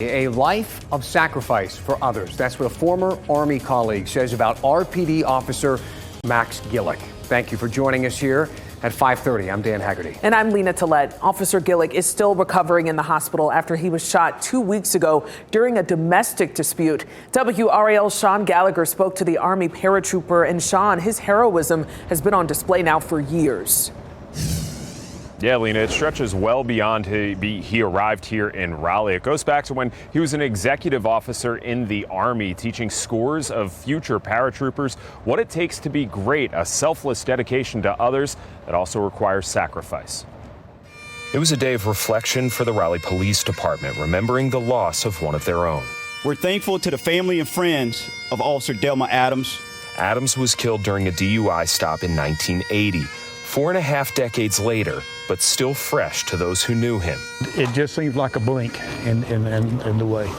A life of sacrifice for others. That's what a former Army colleague says about RPD officer Max Gillick. Thank you for joining us here at 5:30. I'm Dan Haggerty. And I'm Lena Tillett. Officer Gillick is still recovering in the hospital after he was shot 2 weeks ago during a domestic dispute. WRAL's Sean Gallagher spoke to the Army paratrooper, and Sean, his heroism has been on display now for years. Yeah, Lena, it stretches well beyond he arrived here in Raleigh. It goes back to when he was an executive officer in the Army, teaching scores of future paratroopers what it takes to be great, a selfless dedication to others that also requires sacrifice. It was a day of reflection for the Raleigh Police Department, remembering the loss of one of their own. We're thankful to the family and friends of Officer Delma Adams. Adams was killed during a DUI stop in 1980. 4.5 decades later, but still fresh to those who knew him. It just seems like a blink in the way.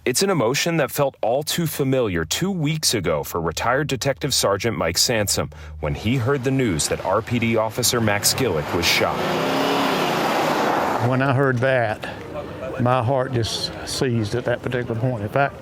It's an emotion that felt all too familiar 2 weeks ago for retired Detective Sergeant Mike Sansom when he heard the news that RPD officer Max Gillick was shot. When I heard that, my heart just seized at that particular point. In fact,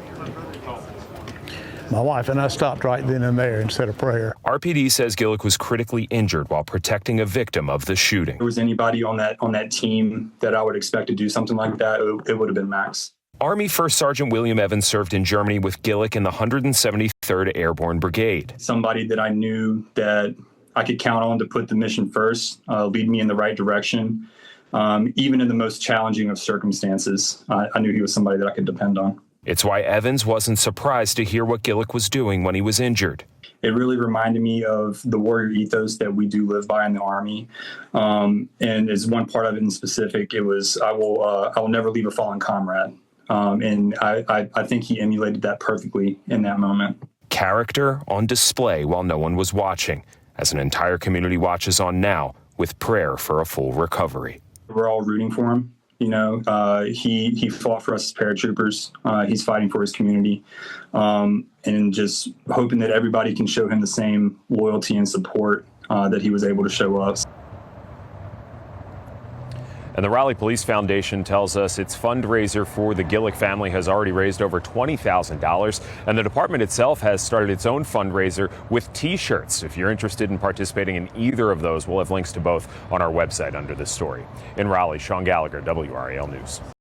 my wife and I stopped right then and there and said a prayer. RPD says Gillick was critically injured while protecting a victim of the shooting. If there was anybody on that team that I would expect to do something like that, it would have been Max. Army First Sergeant William Evans served in Germany with Gillick in the 173rd Airborne Brigade. Somebody that I knew that I could count on to put the mission first, lead me in the right direction, even in the most challenging of circumstances. I knew he was somebody that I could depend on. It's why Evans wasn't surprised to hear what Gillick was doing when he was injured. It really reminded me of the warrior ethos that we do live by in the Army. And as one part of it in specific, it was, I will never leave a fallen comrade. And I think he emulated that perfectly in that moment. Character on display while no one was watching, as an entire community watches on now with prayer for a full recovery. We're all rooting for him. You know, he fought for us as paratroopers. He's fighting for his community, and just hoping that everybody can show him the same loyalty and support that he was able to show us. And the Raleigh Police Foundation tells us its fundraiser for the Gillick family has already raised over $20,000. And the department itself has started its own fundraiser with T-shirts. If you're interested in participating in either of those, we'll have links to both on our website under this story. In Raleigh, Sean Gallagher, WRAL News.